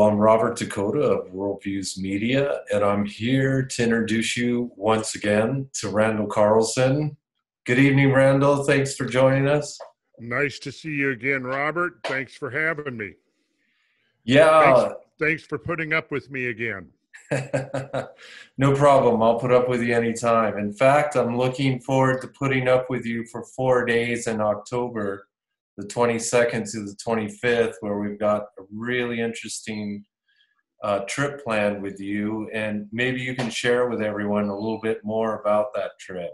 I'm Robert Dakota of Worldviews Media, and I'm here to introduce you once again to Randall Carlson. Good evening, Randall. Thanks for joining us. Nice to see you again, Robert. Thanks for having me. Yeah. Thanks for putting up with me again. No problem. I'll put up with you anytime. In fact, I'm looking forward to putting up with you for 4 days in October, the 22nd to the 25th, where we've got a really interesting trip planned with you. And maybe you can share with everyone a little bit more about that trip.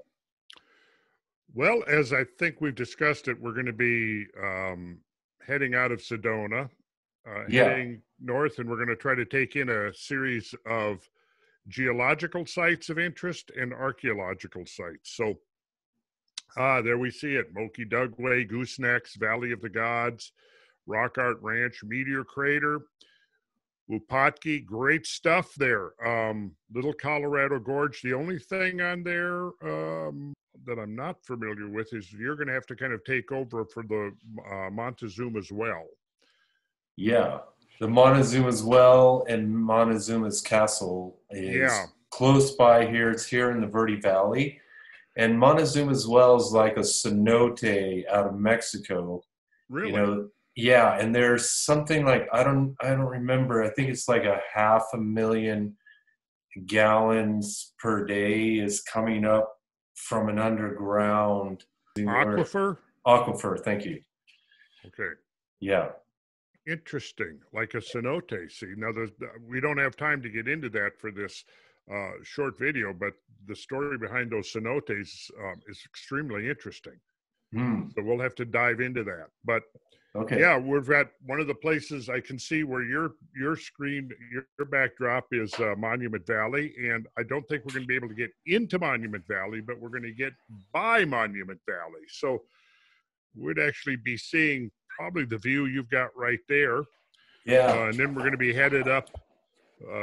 Well, as I think we've discussed it, we're going to be heading out of Sedona, heading north, and we're going to try to take in a series of geological sites of interest and archaeological sites. So there we see it: Moki, Dugway, Goose, Valley of the Gods, Rock Art Ranch, Meteor Crater, Wupatki. Great stuff there. Little Colorado Gorge. The only thing on there that I'm not familiar with is you're going to have to kind of take over for the Montezuma's well. Yeah, the Montezuma's well and Montezuma's castle is close by here. It's here in the Verde Valley. And Montezuma's well is like a cenote out of Mexico. Really? You know, yeah, and there's something like I don't remember. I think it's like 500,000 gallons per day is coming up from an underground aquifer. Aquifer, thank you. Okay. Yeah. Interesting, like a cenote. See, now we don't have time to get into that for this short video, but the story behind those cenotes is extremely interesting. So we'll have to dive into that. But yeah, we've got one of the places I can see where your screen, your backdrop is Monument Valley, and I don't think we're going to be able to get into Monument Valley, but we're going to get by Monument Valley. So we'd actually be seeing probably the view you've got right there. Yeah. And then we're going to be headed up,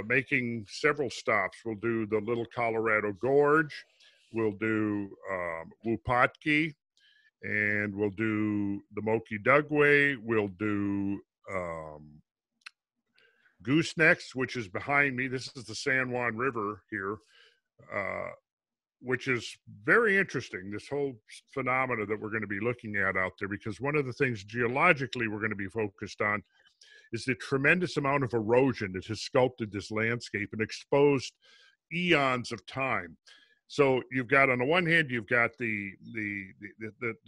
making several stops. We'll do the Little Colorado Gorge. We'll do Wupatki. And we'll do the Moki Dugway. We'll do Goose next, which is behind me. This is the San Juan River here, which is very interesting, this whole phenomena that we're going to be looking at out there, because one of the things geologically we're going to be focused on is the tremendous amount of erosion that has sculpted this landscape and exposed eons of time. So you've got, on the one hand, you've got the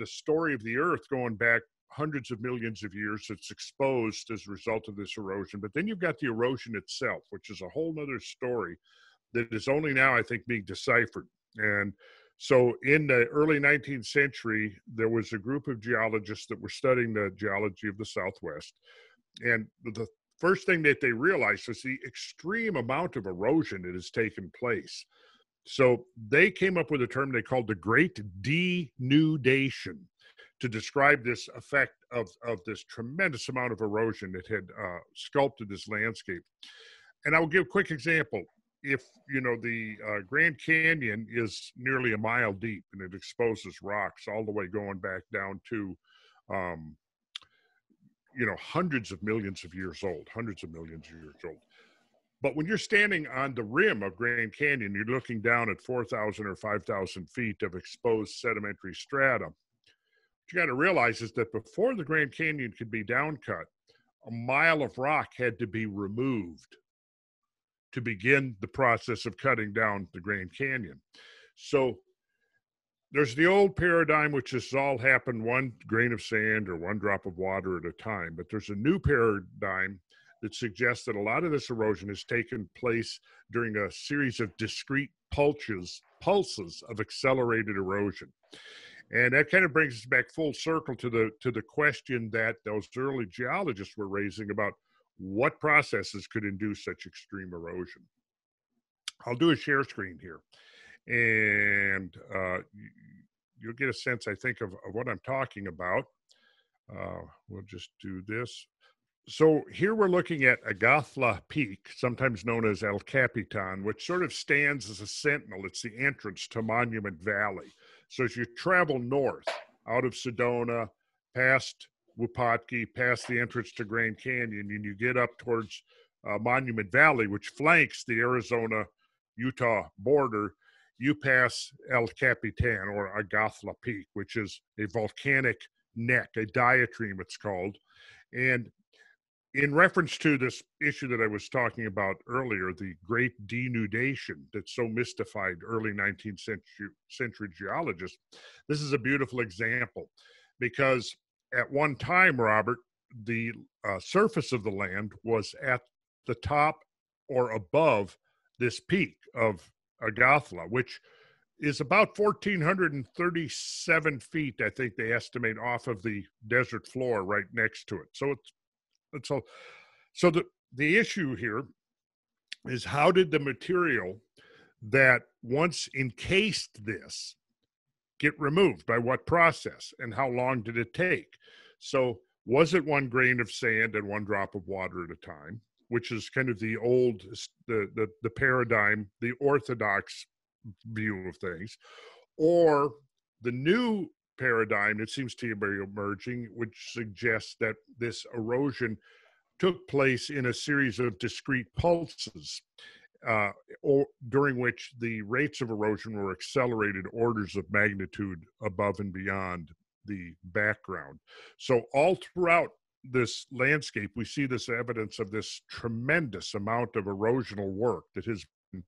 story of the Earth going back hundreds of millions of years that's exposed as a result of this erosion. But then you've got the erosion itself, which is a whole nother story that is only now, I think, being deciphered. And so in the early 19th century, there was a group of geologists that were studying the geology of the Southwest. And the first thing that they realized was the extreme amount of erosion that has taken place. So they came up with a term they called the Great Denudation to describe this effect of this tremendous amount of erosion that had sculpted this landscape. And I will give a quick example. If, you know, the Grand Canyon is nearly a mile deep and it exposes rocks all the way going back down to, hundreds of millions of years old. But when you're standing on the rim of Grand Canyon, you're looking down at 4,000 or 5,000 feet of exposed sedimentary strata. What you got to realize is that before the Grand Canyon could be downcut, a mile of rock had to be removed to begin the process of cutting down the Grand Canyon. So there's the old paradigm, which has all happened one grain of sand or one drop of water at a time. But there's a new paradigm that suggests that a lot of this erosion has taken place during a series of discrete pulses of accelerated erosion. And that kind of brings us back full circle to the question that those early geologists were raising about what processes could induce such extreme erosion. I'll do a share screen here, and you'll get a sense, I think, of what I'm talking about. We'll just do this. So here we're looking at Agatha Peak, sometimes known as El Capitan, which sort of stands as a sentinel. It's the entrance to Monument Valley. So as you travel north out of Sedona, past Wupatki, past the entrance to Grand Canyon, and you get up towards Monument Valley, which flanks the Arizona-Utah border, you pass El Capitan, or Agatha Peak, which is a volcanic neck, a diatreme it's called. And in reference to this issue that I was talking about earlier, the Great Denudation that so mystified early 19th century geologists, this is a beautiful example because at one time, Robert, the surface of the land was at the top or above this peak of Agatha, which is about 1,437 feet, I think they estimate, off of the desert floor right next to it. So so the issue here is, how did the material that once encased this get removed? By what process? And how long did it take? So was it one grain of sand and one drop of water at a time, which is kind of the old, the paradigm, the orthodox view of things, or the new paradigm that seems to be emerging, which suggests that this erosion took place in a series of discrete pulses, or during which the rates of erosion were accelerated orders of magnitude above and beyond the background. So all throughout this landscape, we see this evidence of this tremendous amount of erosional work that has been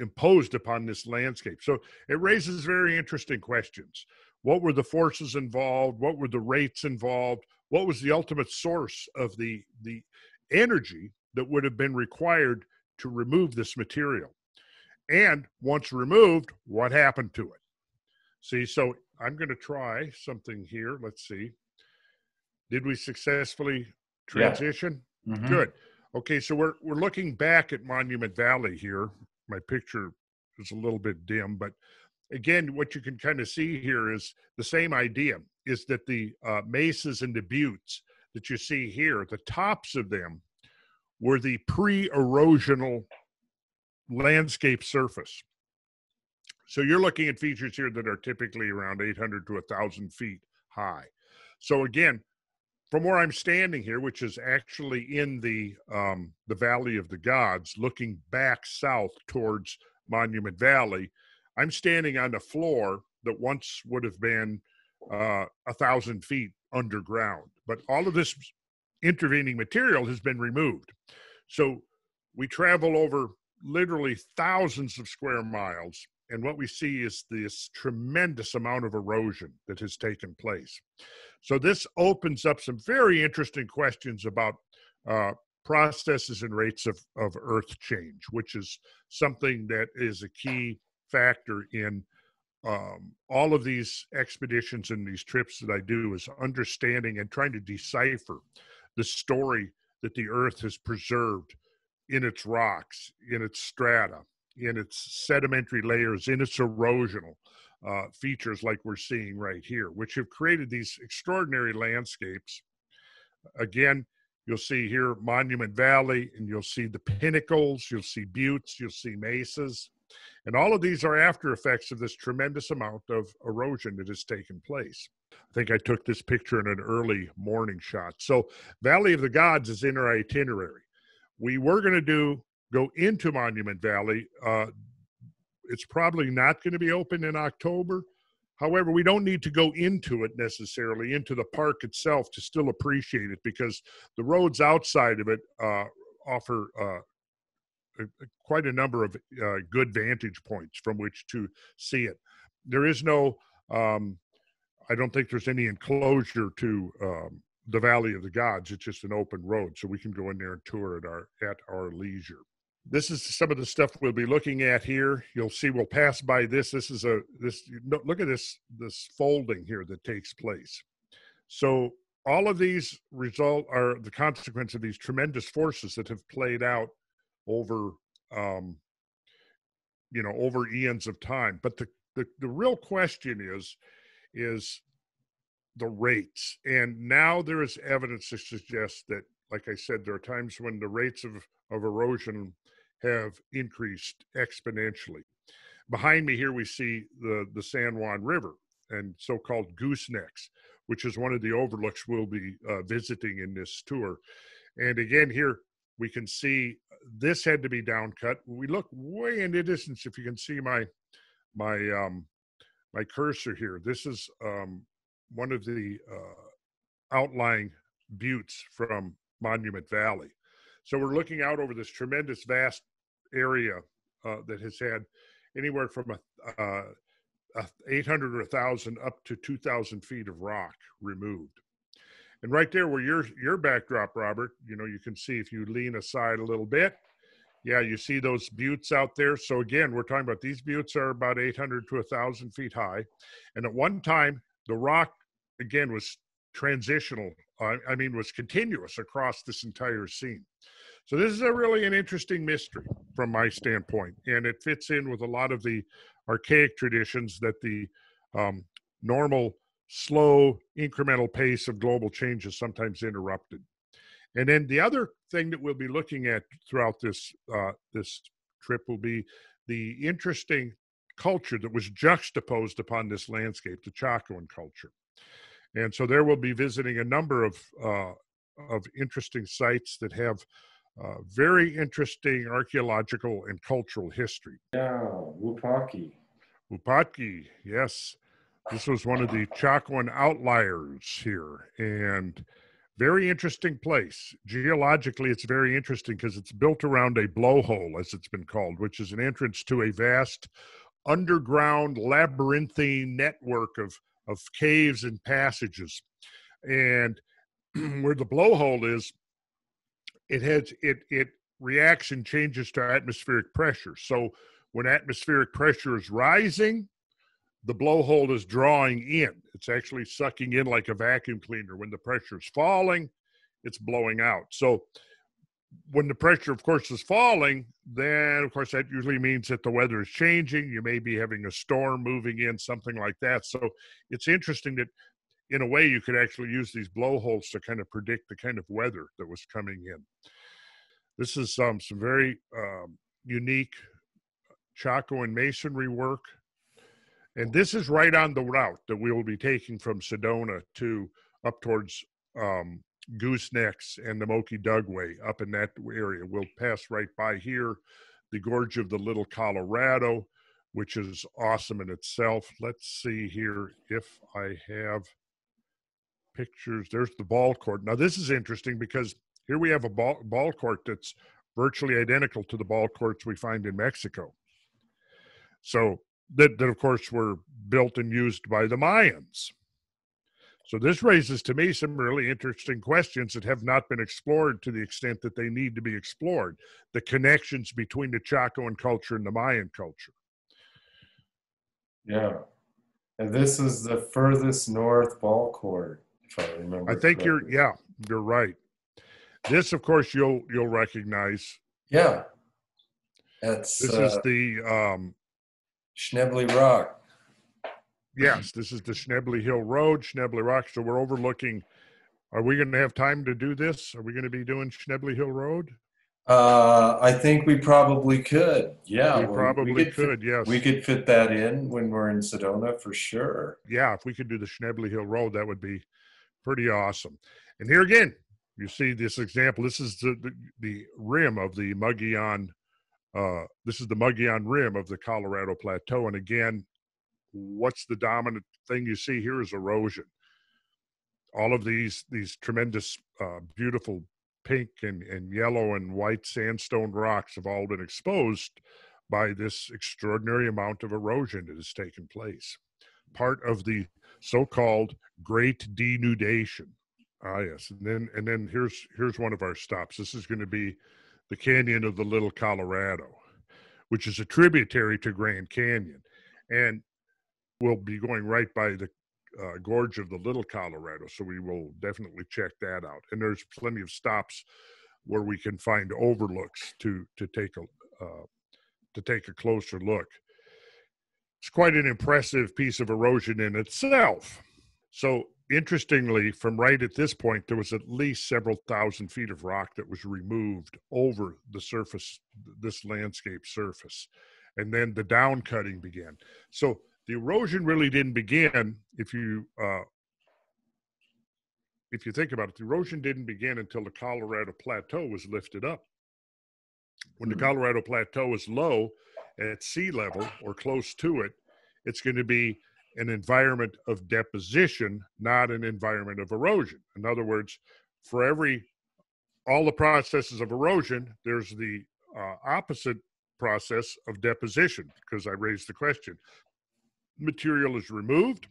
imposed upon this landscape. So it raises very interesting questions. What were the forces involved? What were the rates involved? What was the ultimate source of the energy that would have been required to remove this material? And once removed, what happened to it? See, so I'm going to try something here. Let's see. Did we successfully transition? Yeah. Mm-hmm. Good. Okay, so we're looking back at Monument Valley here. My picture is a little bit dim, but again, what you can kind of see here is the same idea, is that the mesas and the buttes that you see here, the tops of them were the pre-erosional landscape surface. So you're looking at features here that are typically around 800 to 1,000 feet high. So again, from where I'm standing here, which is actually in the Valley of the Gods, looking back south towards Monument Valley, I'm standing on a floor that once would have been 1,000 feet underground. But all of this intervening material has been removed. So we travel over literally thousands of square miles, and what we see is this tremendous amount of erosion that has taken place. So this opens up some very interesting questions about processes and rates of earth change, which is something that is a key factor in all of these expeditions and these trips that I do, is understanding and trying to decipher the story that the earth has preserved in its rocks, in its strata, in its sedimentary layers, in its erosional features like we're seeing right here, which have created these extraordinary landscapes. Again, you'll see here Monument Valley, and you'll see the pinnacles, you'll see buttes, you'll see mesas. And all of these are after effects of this tremendous amount of erosion that has taken place. I think I took this picture in an early morning shot. So Valley of the Gods is in our itinerary. We were going to go into Monument Valley. It's probably not going to be open in October. However, we don't need to go into it necessarily, into the park itself, to still appreciate it, because the roads outside of it offer quite a number of good vantage points from which to see it. There is no, I don't think there's any enclosure to the Valley of the Gods. It's just an open road, so we can go in there and tour it at our leisure. This is some of the stuff we'll be looking at here. You'll see we'll pass by this. This is look at this folding here that takes place. So all of these are the consequence of these tremendous forces that have played out over over eons of time. But the real question is the rates. And now there is evidence to suggest that, like I said, there are times when the rates of erosion have increased exponentially. Behind me here, we see the San Juan River and so-called goosenecks, which is one of the overlooks we'll be visiting in this tour. And again, here, we can see this had to be down cut. We look way in the distance. If you can see my cursor here, this is one of the outlying buttes from Monument Valley. So we're looking out over this tremendous vast area that has had anywhere from 800 or 1,000 up to 2,000 feet of rock removed. And right there where your backdrop, Robert, you know, you can see if you lean aside a little bit, yeah, you see those buttes out there. So again, we're talking about these buttes are about 800 to 1,000 feet high. And at one time, the rock, again, was transitional. Was continuous across this entire scene. So this is really an interesting mystery from my standpoint. And it fits in with a lot of the archaic traditions that the normal, slow, incremental pace of global change is sometimes interrupted. And then the other thing that we'll be looking at throughout this this trip will be the interesting culture that was juxtaposed upon this landscape, the Chacoan culture. And so there we'll be visiting a number of interesting sites that have very interesting archaeological and cultural history. Yeah, Wupatki. Wupatki, yes. This was one of the Chacoan outliers here, and very interesting place. Geologically, it's very interesting because it's built around a blowhole, as it's been called, which is an entrance to a vast underground labyrinthine network of caves and passages. And where the blowhole is, it reacts and changes to atmospheric pressure. So when atmospheric pressure is rising, the blowhole is drawing in. It's actually sucking in like a vacuum cleaner. When the pressure is falling, it's blowing out. So when the pressure, of course, is falling, then, of course, that usually means that the weather is changing. You may be having a storm moving in, something like that. So it's interesting that, in a way, you could actually use these blowholes to kind of predict the kind of weather that was coming in. This is some very unique Chacoan masonry work. And this is right on the route that we will be taking from Sedona to up towards Goose Necks and the Moki Dugway up in that area. We'll pass right by here, the Gorge of the Little Colorado, which is awesome in itself. Let's see here if I have pictures. There's the ball court. Now this is interesting because here we have a ball court that's virtually identical to the ball courts we find in Mexico. So that of course were built and used by the Mayans. So this raises to me some really interesting questions that have not been explored to the extent that they need to be explored. The connections between the Chacoan culture and the Mayan culture. Yeah. And this is the furthest north ball court, if I remember. I think correctly. you're right. This, of course, you'll recognize. Yeah. This is the Schnebly Rock. Yes, this is the Schnebly Hill Road, Schnebly Rock. So we're overlooking. Are we going to have time to do this? Are we going to be doing Schnebly Hill Road? I think we probably could. Yeah, we could. Yes, we could fit that in when we're in Sedona for sure. Yeah, if we could do the Schnebly Hill Road, that would be pretty awesome. And here again, you see this example. This is the rim of the Mogollon. This is the Mogollon rim of the Colorado Plateau. And again, what's the dominant thing you see here is erosion. All of these tremendous, beautiful pink and yellow and white sandstone rocks have all been exposed by this extraordinary amount of erosion that has taken place. Part of the so-called Great Denudation. Ah, yes. And then here's one of our stops. This is going to be the Canyon of the Little Colorado, which is a tributary to Grand Canyon. And we'll be going right by the Gorge of the Little Colorado, so we will definitely check that out. And there's plenty of stops where we can find overlooks to take a closer look. It's quite an impressive piece of erosion in itself. So interestingly, from right at this point, there was at least several thousand feet of rock that was removed over the surface, this landscape surface. And then the down cutting began. So the erosion really didn't begin, if you if you think about it, the erosion didn't begin until the Colorado Plateau was lifted up. When the Colorado Plateau is low at sea level or close to it, it's going to be an environment of deposition, not an environment of erosion. In other words, for all the processes of erosion, there's the opposite process of deposition, because I raised the question. Material is removed,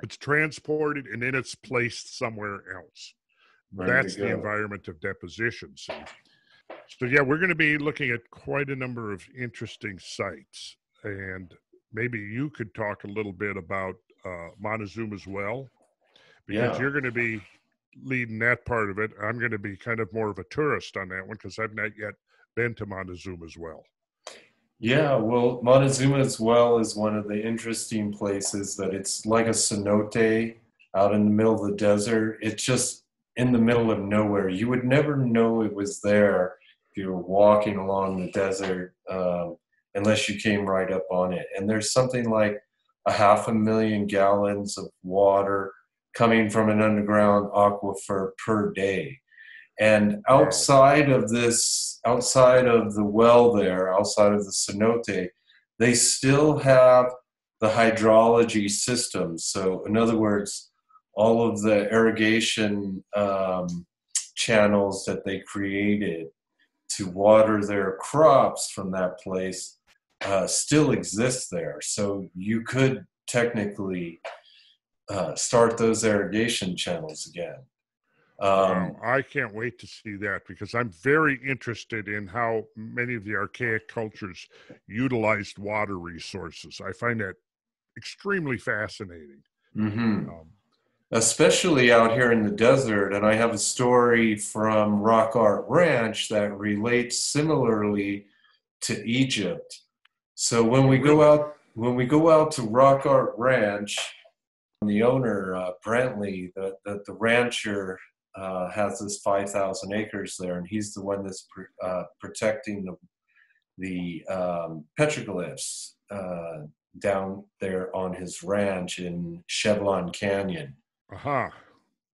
it's transported, and then it's placed somewhere else. That's the environment of deposition. So yeah, we're going to be looking at quite a number of interesting sites, and maybe you could talk a little bit about Montezuma's well, because you're going to be leading that part of it. I'm going to be kind of more of a tourist on that one, because I've not yet been to Montezuma's well. Yeah, well, Montezuma's well is one of the interesting places that it's like a cenote out in the middle of the desert. It's just in the middle of nowhere. You would never know it was there if you were walking along the desert, unless you came right up on it. And there's something like 500,000 gallons of water coming from an underground aquifer per day. And outside of the well there, outside of the cenote, they still have the hydrology system. So in other words, all of the irrigation channels that they created to water their crops from that place still exist there. So you could technically start those irrigation channels again. I can't wait to see that, because I'm very interested in how many of the archaic cultures utilized water resources. I find that extremely fascinating. Especially out here in the desert. And I have a story from Rock Art Ranch that relates similarly to Egypt. So when we go out to Rock Art Ranch, the owner, Brantley, the rancher, has this 5,000 acres there, and he's the one that's protecting the petroglyphs down there on his ranch in Chevelon Canyon.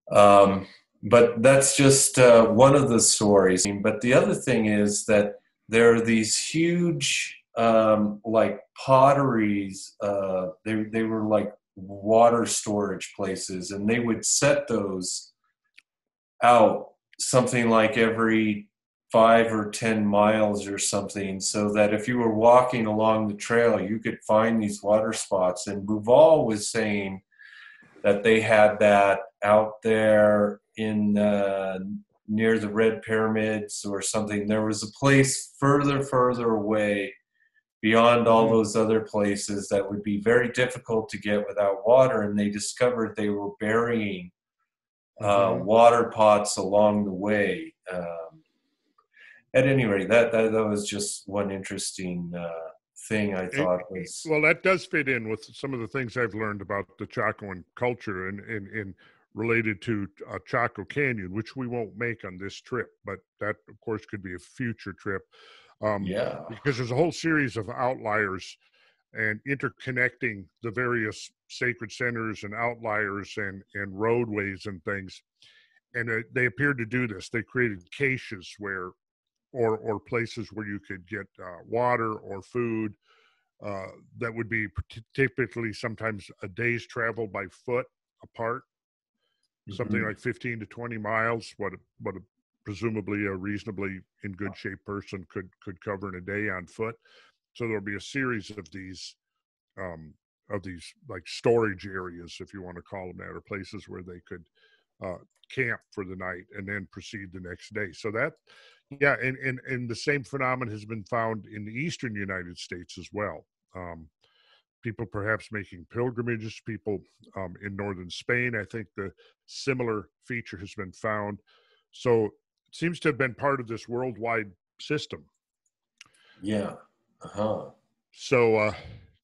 But that's just one of the stories. But the other thing is that there are these huge like potteries. They were like water storage places, and they would set those out something like every 5 or 10 miles or something, so that if you were walking along the trail, you could find these water spots. And Bouval was saying that they had that out there in near the Red Pyramids or something. There was a place further away beyond all those other places that would be very difficult to get without water, and they discovered they were burying water pots along the way. At any rate, that was just one interesting thing I thought was... Well, that does fit in with some of the things I've learned about the Chacoan culture and related to Chaco Canyon, which we won't make on this trip, but that, of course, could be a future trip. Because there's a whole series of outliers and interconnecting the various sacred centers and outliers and roadways and things. And they appeared to do this. They created caches where, or places where you could get water or food that would be typically sometimes a day's travel by foot apart, something like 15 to 20 miles, what presumably a reasonably in good shape person could cover in a day on foot. So there'll be a series of these like storage areas, if you want to call them that, or places where they could camp for the night and then proceed the next day. So that, and the same phenomenon has been found in the eastern United States as well. People perhaps making pilgrimages, people in northern Spain, I think the similar feature has been found. So it seems to have been part of this worldwide system. Yeah. So,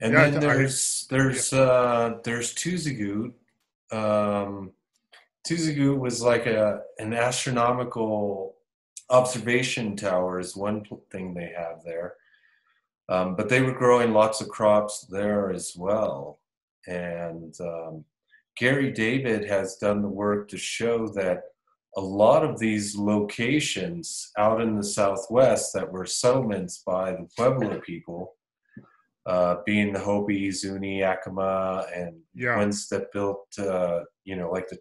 and then there's Tuzigoot. Tuzigoot was like an astronomical observation tower is one thing they have there. But they were growing lots of crops there as well. And Gary David has done the work to show that a lot of these locations out in the Southwest that were settlements by the Pueblo people, being the Hopi, Zuni, Yakima, and Yeah. ones that built, like the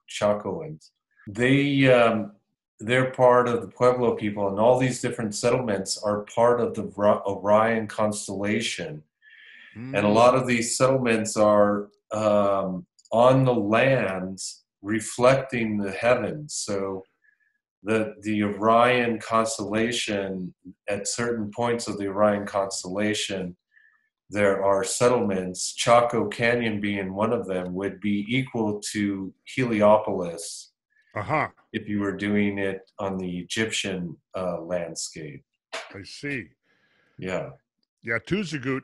Chacoans. They're part of the Pueblo people, and all these different settlements are part of the Orion constellation. And a lot of these settlements are on the lands reflecting the heavens. So the Orion constellation, at certain points of the Orion constellation, there are settlements, Chaco Canyon being one of them, would be equal to Heliopolis if you were doing it on the Egyptian landscape. I see. Yeah. Yeah, Tuzigoot,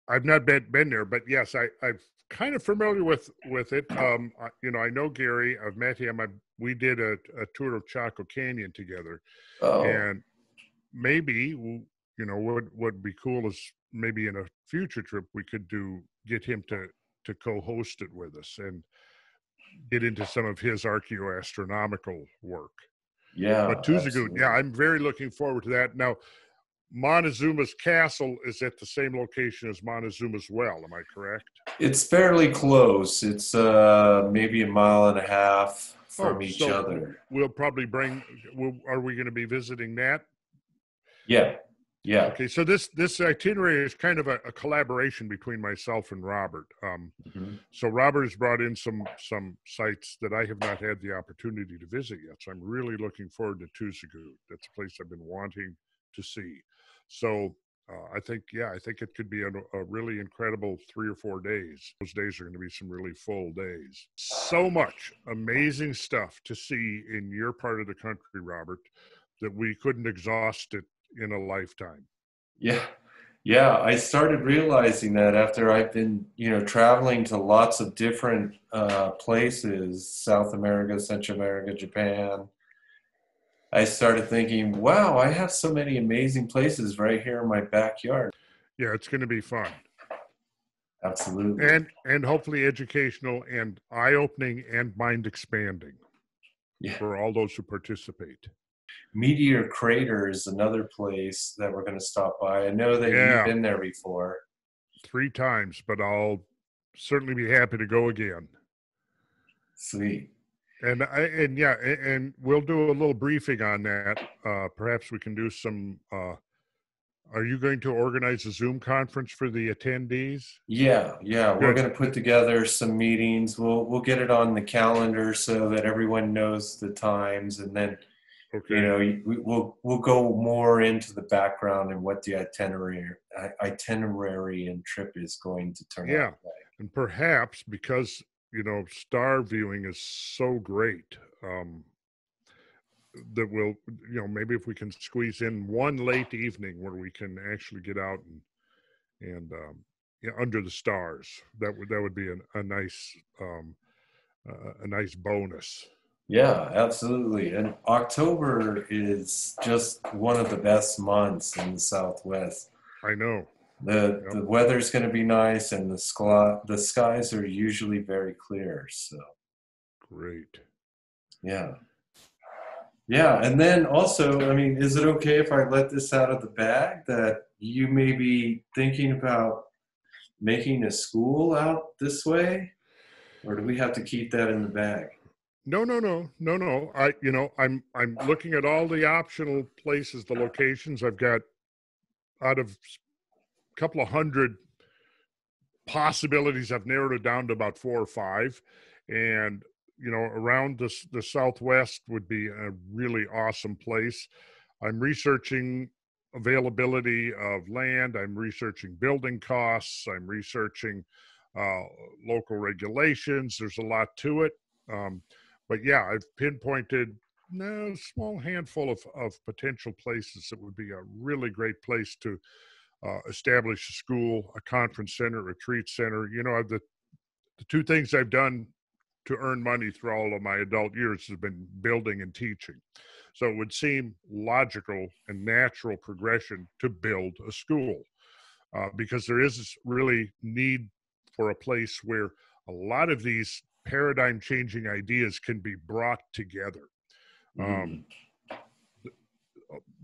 I've not been there, but yes, I'm kind of familiar with it. I know Gary. I've met him. We did a tour of Chaco Canyon together. Oh. And maybe, what would be cool is maybe in a future trip we could get him to co-host it with us and get into some of his archaeoastronomical work. Yeah. But Tuzigoot, yeah, I'm very looking forward to that. Now, Montezuma's castle is at the same location as Montezuma's well. Am I correct? It's fairly close. It's maybe a mile and a half from each other. We'll probably are we going to be visiting that? Yeah. Yeah. Okay, so this itinerary is kind of a collaboration between myself and Robert. So Robert has brought in some sites that I have not had the opportunity to visit yet. So I'm really looking forward to Tuzigoot. That's a place I've been wanting to see. So I think it could be a really incredible 3 or 4 days. Those days are going to be some really full days. So much amazing stuff to see in your part of the country, Robert, that we couldn't exhaust it in a lifetime. Yeah, I started realizing that after I've been, traveling to lots of different places, South America, Central America, Japan. I started thinking, wow, I have so many amazing places right here in my backyard. Yeah, it's going to be fun. Absolutely. And hopefully educational and eye-opening and mind-expanding for all those who participate. Meteor Craters is another place that we're going to stop by. I know that you've been there before. 3 times, but I'll certainly be happy to go again. Sweet. And we'll do a little briefing on that. Perhaps we can do some. Are you going to organize a Zoom conference for the attendees? Yeah. We're going to put together some meetings. We'll get it on the calendar so that everyone knows the times, and then we'll go more into the background and what the itinerary and trip is going to turn out like. And perhaps because star viewing is so great, that we'll, maybe if we can squeeze in one late evening where we can actually get out and under the stars, that would be a nice bonus. Yeah, absolutely. And October is just one of the best months in the Southwest. I know. The weather's going to be nice, and the skies are usually very clear. So great. Yeah. And then also, is it okay if I let this out of the bag that you may be thinking about making a school out this way, or do we have to keep that in the bag? No. I'm looking at all the optional places, the locations. I've got out of a couple of hundred possibilities, I've narrowed it down to about 4 or 5. And, around the Southwest would be a really awesome place. I'm researching availability of land. I'm researching building costs. I'm researching local regulations. There's a lot to it. But yeah, I've pinpointed a small handful of potential places that would be a really great place to establish a school, a conference center, retreat center. The 2 things I've done to earn money through all of my adult years has been building and teaching. So it would seem logical and natural progression to build a school because there is really need for a place where a lot of these paradigm changing ideas can be brought together.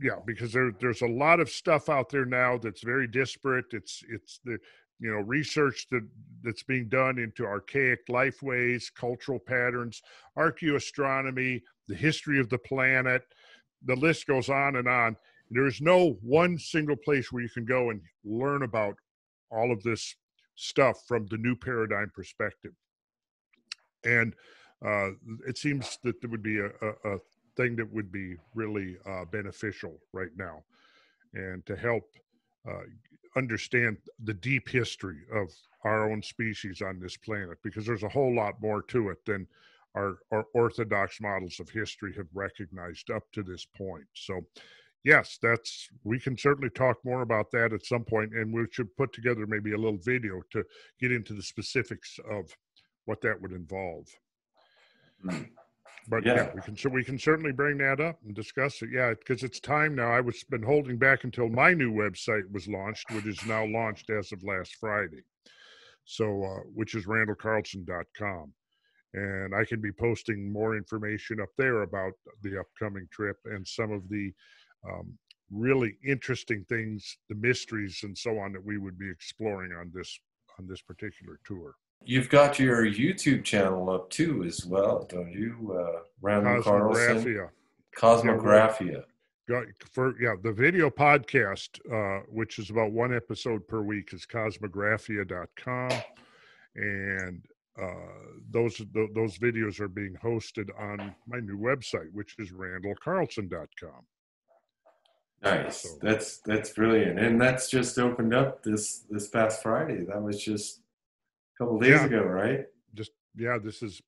Yeah, because there's a lot of stuff out there now that's very disparate. It's the research that's being done into archaic lifeways, cultural patterns, archaeoastronomy, the history of the planet. The list goes on and on. There's no one single place where you can go and learn about all of this stuff from the new paradigm perspective. And it seems that there would be a thing that would be really beneficial right now, and to help understand the deep history of our own species on this planet, because there's a whole lot more to it than our orthodox models of history have recognized up to this point. So yes, we can certainly talk more about that at some point, and we should put together maybe a little video to get into the specifics of what that would involve. But yeah, we can certainly bring that up and discuss it. Yeah, because it's time now. I was been holding back until my new website was launched, which is now launched as of last Friday. So, which is randallcarlson.com. And I can be posting more information up there about the upcoming trip and some of the really interesting things, the mysteries and so on that we would be exploring on this particular tour. You've got your YouTube channel up too as well, don't you? Randall Carlson. Cosmographia. The video podcast, which is about one episode per week, is cosmographia.com. And those videos are being hosted on my new website, which is randallcarlson.com. Nice. So, that's brilliant. And that's just opened up this past Friday. That was just a couple days ago, right? This is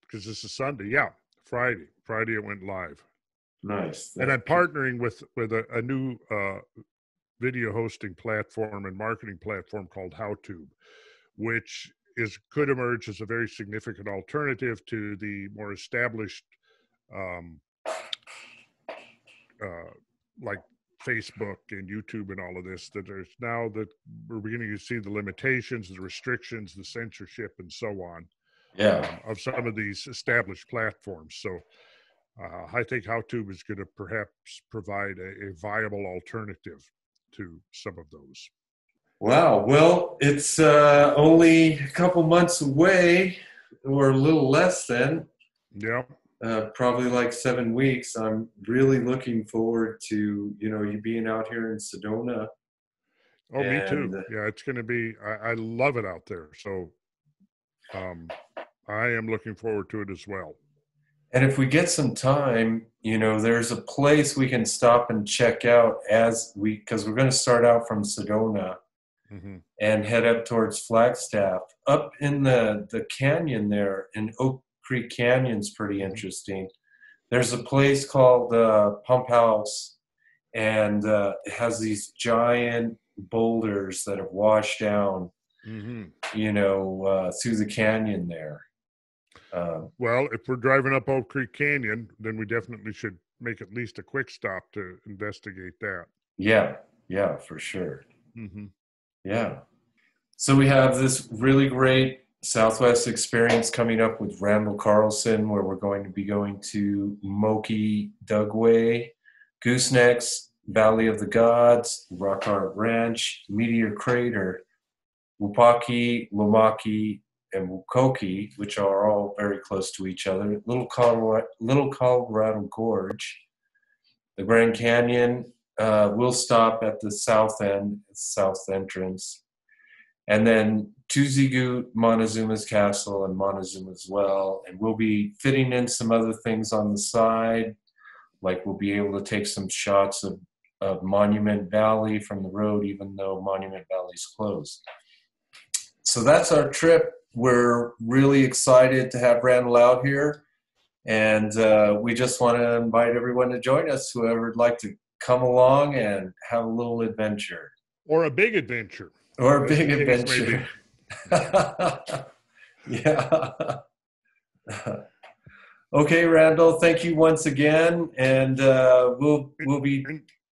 Sunday. Yeah, Friday it went live. Nice. And I'm partnering with a new video hosting platform and marketing platform called HowTube, which could emerge as a very significant alternative to the more established like Facebook and YouTube and all of this, that there's now that we're beginning to see the limitations, the restrictions, the censorship, and so on of some of these established platforms. So I think HowTube is going to perhaps provide a viable alternative to some of those. Wow. Well, it's only a couple months away, or a little less than. Yeah. Probably like 7 weeks. I'm really looking forward to, you being out here in Sedona. Oh, me too. Yeah, it's going to be, I love it out there. So I am looking forward to it as well. And if we get some time, there's a place we can stop and check out because we're going to start out from Sedona and head up towards Flagstaff. Up in the canyon there in Oak Creek Canyon's pretty interesting. There's a place called Pump House, and it has these giant boulders that have washed down, through the canyon there. Well, if we're driving up Oak Creek Canyon, then we definitely should make at least a quick stop to investigate that. Yeah, for sure. Yeah. So we have this really great Southwest experience coming up with Randall Carlson, where we're going to be going to Moki, Dugway, Goosenecks, Valley of the Gods, Rock Art Ranch, Meteor Crater, Wupatki, Lomaki, and Wukoki, which are all very close to each other. Little Colorado Gorge, the Grand Canyon. We'll stop at the south entrance. And then Tuzigoot, Montezuma's Castle, and Montezuma's Well. And we'll be fitting in some other things on the side, like we'll be able to take some shots of Monument Valley from the road, even though Monument Valley's closed. So that's our trip. We're really excited to have Randall out here. And we just want to invite everyone to join us, whoever would like to come along and have a little adventure. Or a big adventure. Or a big adventure. Yeah. Okay, Randall, thank you once again. And we'll be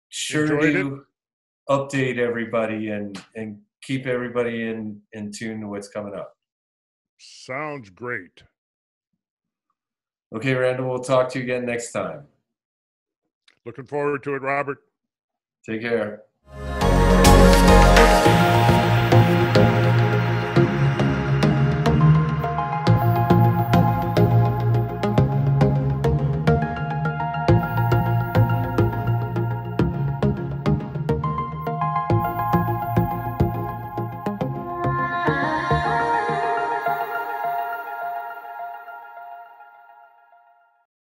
sure to update everybody and keep everybody in tune to what's coming up. Sounds great. Okay, Randall, we'll talk to you again next time. Looking forward to it, Robert. Take care.